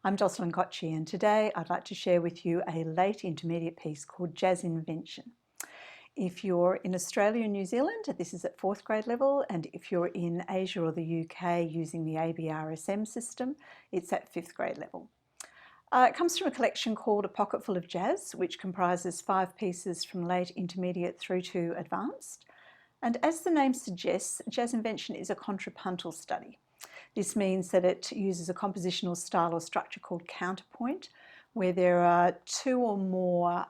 I'm Jocelyn Cocci, and today I'd like to share with you a late intermediate piece called Jazz Invention. If you're in Australia and New Zealand, this is at 4th grade level, and if you're in Asia or the UK using the ABRSM system, it's at 5th grade level. It comes from a collection called A Pocketful of Jazz, which comprises 5 pieces from late intermediate through to advanced. And as the name suggests, Jazz Invention is a contrapuntal study. This means that it uses a compositional style or structure called counterpoint, where there are 2 or more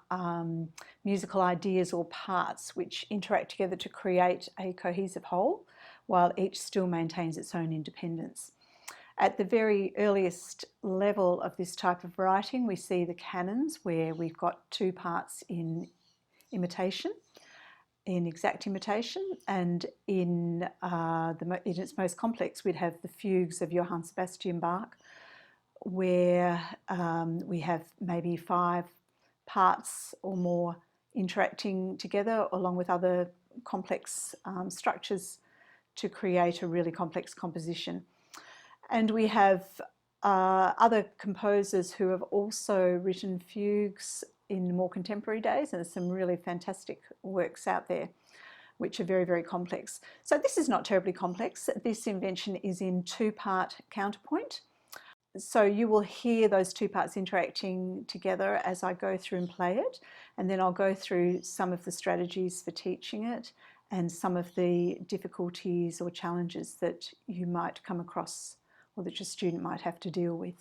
musical ideas or parts which interact together to create a cohesive whole, while each still maintains its own independence. At the very earliest level of this type of writing, we see the canons, where we've got 2 parts in imitation, in exact imitation, and in its most complex we'd have the fugues of Johann Sebastian Bach, where we have maybe 5 parts or more interacting together along with other complex structures to create a really complex composition. And we have other composers who have also written fugues in more contemporary days, and there's some really fantastic works out there which are very, very complex. So this is not terribly complex. This invention is in 2-part counterpoint. So you will hear those 2 parts interacting together as I go through and play it, and then I'll go through some of the strategies for teaching it and some of the difficulties or challenges that you might come across or that your student might have to deal with.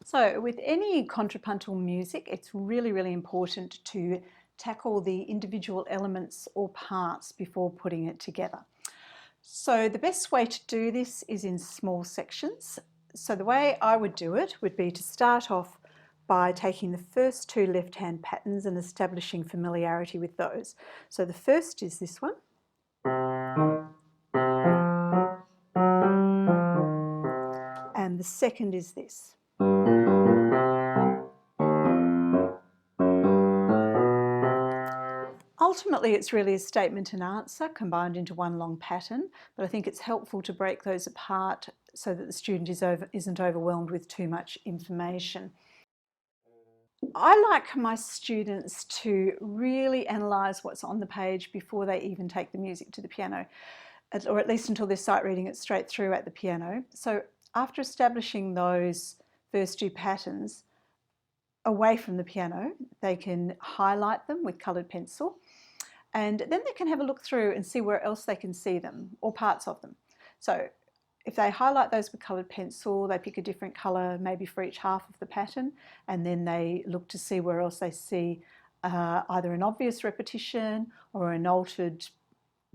So with any contrapuntal music, it's really, really important to tackle the individual elements or parts before putting it together. So the best way to do this is in small sections. So the way I would do it would be to start off by taking the first 2 left-hand patterns and establishing familiarity with those. So the first is this one. And the second is this. Ultimately, it's really a statement and answer combined into one long pattern, but I think it's helpful to break those apart so that the student isn't overwhelmed with too much information. I like my students to really analyse what's on the page before they even take the music to the piano, or at least until they start reading it straight through at the piano. So after establishing those first 2 patterns away from the piano, they can highlight them with coloured pencil, and then they can have a look through and see where else they can see them or parts of them. So if they highlight those with coloured pencil, they pick a different colour maybe for each half of the pattern, and then they look to see where else they see either an obvious repetition or an altered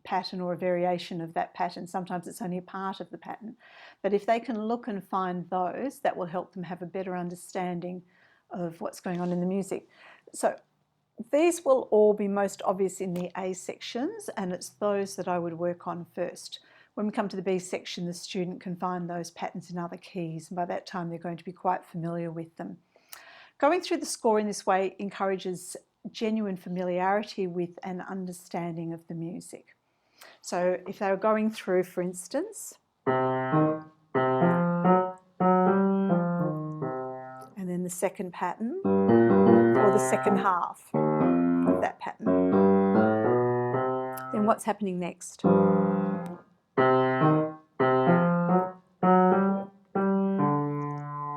pattern or a variation of that pattern. Sometimes it's only a part of the pattern. But if they can look and find those, that will help them have a better understanding of what's going on in the music. So these will all be most obvious in the A sections, and it's those that I would work on first. When we come to the B section, the student can find those patterns in other keys, and by that time they're going to be quite familiar with them. Going through the score in this way encourages genuine familiarity with an understanding of the music. So if they were going through, for instance, and then the second pattern, or the second half of that pattern, then what's happening next?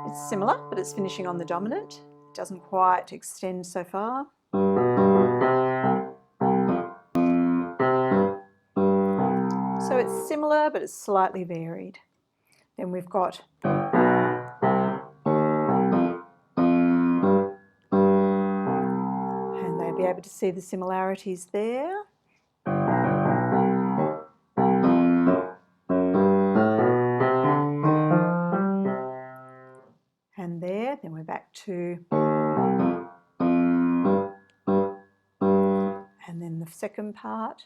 It's similar, but it's finishing on the dominant. It doesn't quite extend so far. So it's similar, but it's slightly varied. Then we've got and they'll be able to see the similarities there. And there, then we're back to, and then the second part.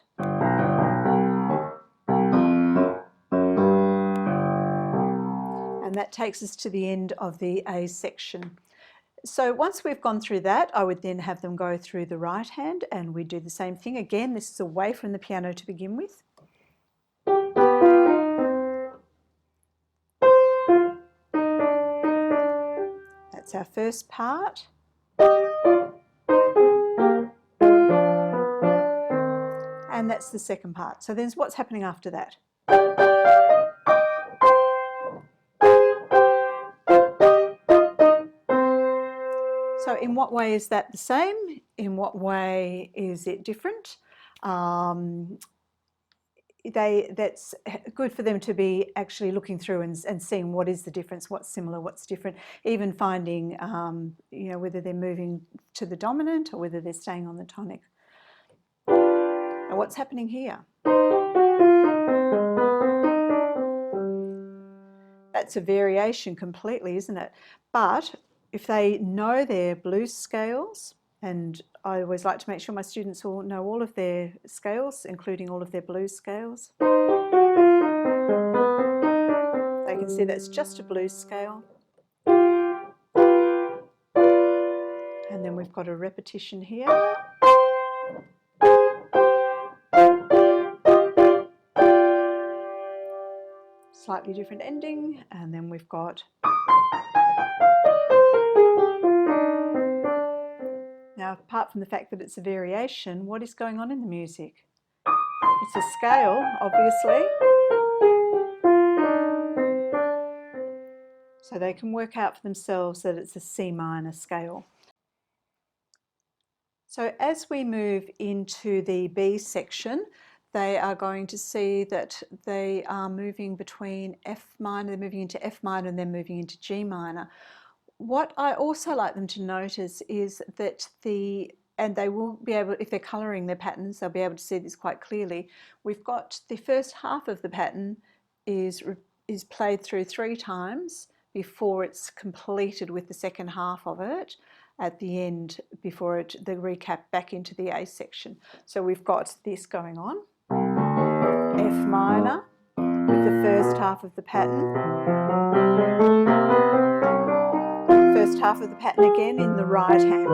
And that takes us to the end of the A section. So once we've gone through that, I would then have them go through the right hand, and we do the same thing. Again, this is away from the piano to begin with. That's our first part. And that's the second part. So then what's happening after that? So in what way is that the same? In what way is it different? That's good for them to be actually looking through and seeing what is the difference, what's similar, what's different, even finding whether they're moving to the dominant or whether they're staying on the tonic. Now what's happening here? That's a variation completely, isn't it? But if they know their blues scales, and I always like to make sure my students all know all of their scales, including all of their blues scales. They can see that's just a blues scale. And then we've got a repetition here. Slightly different ending, and then we've got. Now, apart from the fact that it's a variation, what is going on in the music? It's a scale, obviously. So they can work out for themselves that it's a C minor scale. So as we move into the B section, they are going to see that they are moving between F minor, they're moving into F minor and then moving into G minor. What I also like them to notice is that and they will be able, if they're colouring their patterns, they'll be able to see this quite clearly. We've got the first half of the pattern is played through 3 times before it's completed with the second half of it at the end, before the recap back into the A section. So we've got this going on, F minor with the first half of the pattern. First half of the pattern again in the right hand.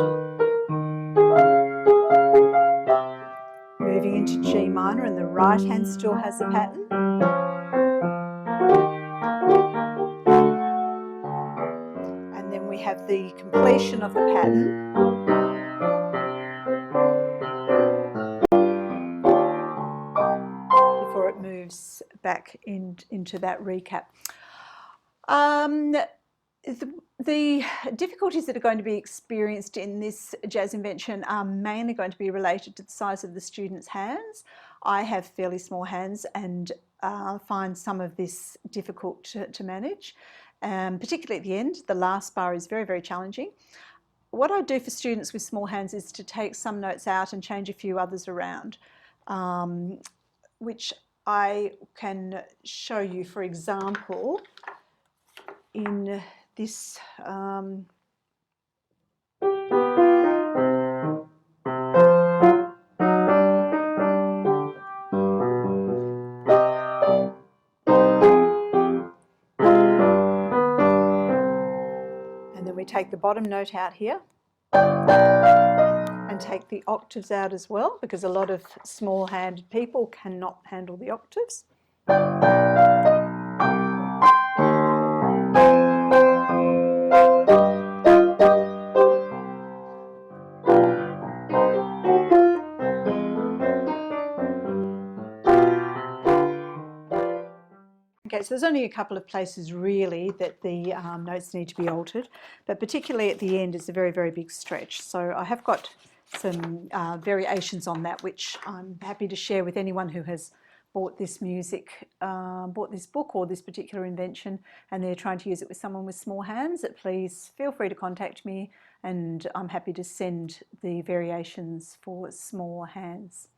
Moving into G minor, and the right hand still has the pattern. And then we have the completion of the pattern. Before it moves back into that recap. The difficulties that are going to be experienced in this jazz invention are mainly going to be related to the size of the students' hands. I have fairly small hands and find some of this difficult to manage, particularly at the end. The last bar is very, very challenging. What I do for students with small hands is to take some notes out and change a few others around, which I can show you, for example, in this take the bottom note out here and take the octaves out as well, because a lot of small-handed people cannot handle the octaves. Okay, so there's only a couple of places really that the notes need to be altered, but particularly at the end is a very, very big stretch. So I have got some variations on that, which I'm happy to share with anyone who has bought this music, bought this book or this particular invention, and they're trying to use it with someone with small hands. Please feel free to contact me, and I'm happy to send the variations for small hands.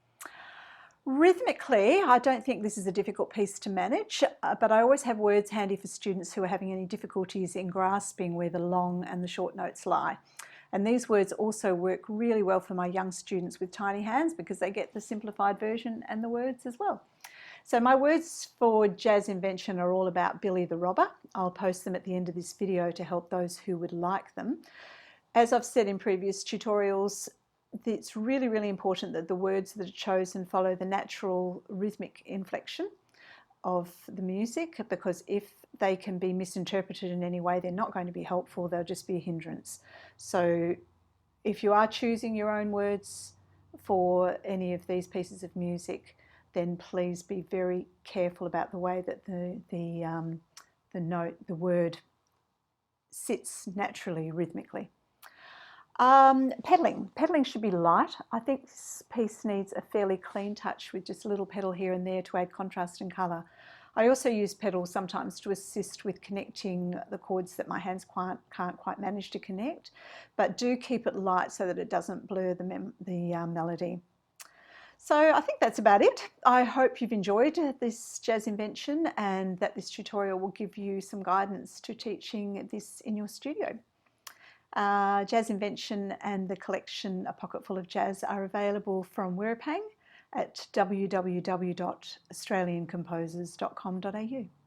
Rhythmically, I don't think this is a difficult piece to manage, but I always have words handy for students who are having any difficulties in grasping where the long and the short notes lie. And these words also work really well for my young students with tiny hands, because they get the simplified version and the words as well. So my words for Jazz Invention are all about Billy the Robber. I'll post them at the end of this video to help those who would like them. As I've said in previous tutorials, it's really, really important that the words that are chosen follow the natural rhythmic inflection of the music, because if they can be misinterpreted in any way, they're not going to be helpful, they'll just be a hindrance. So if you are choosing your own words for any of these pieces of music, then please be very careful about the way that the word sits naturally, rhythmically. Pedaling should be light. I think this piece needs a fairly clean touch with just a little pedal here and there to add contrast and colour. I also use pedals sometimes to assist with connecting the chords that my hands can't quite manage to connect, but do keep it light so that it doesn't blur the melody. So I think that's about it. I hope you've enjoyed this Jazz Invention and that this tutorial will give you some guidance to teaching this in your studio. Jazz Invention and the collection A Pocketful of Jazz are available from Wirrapang at www.australiancomposers.com.au.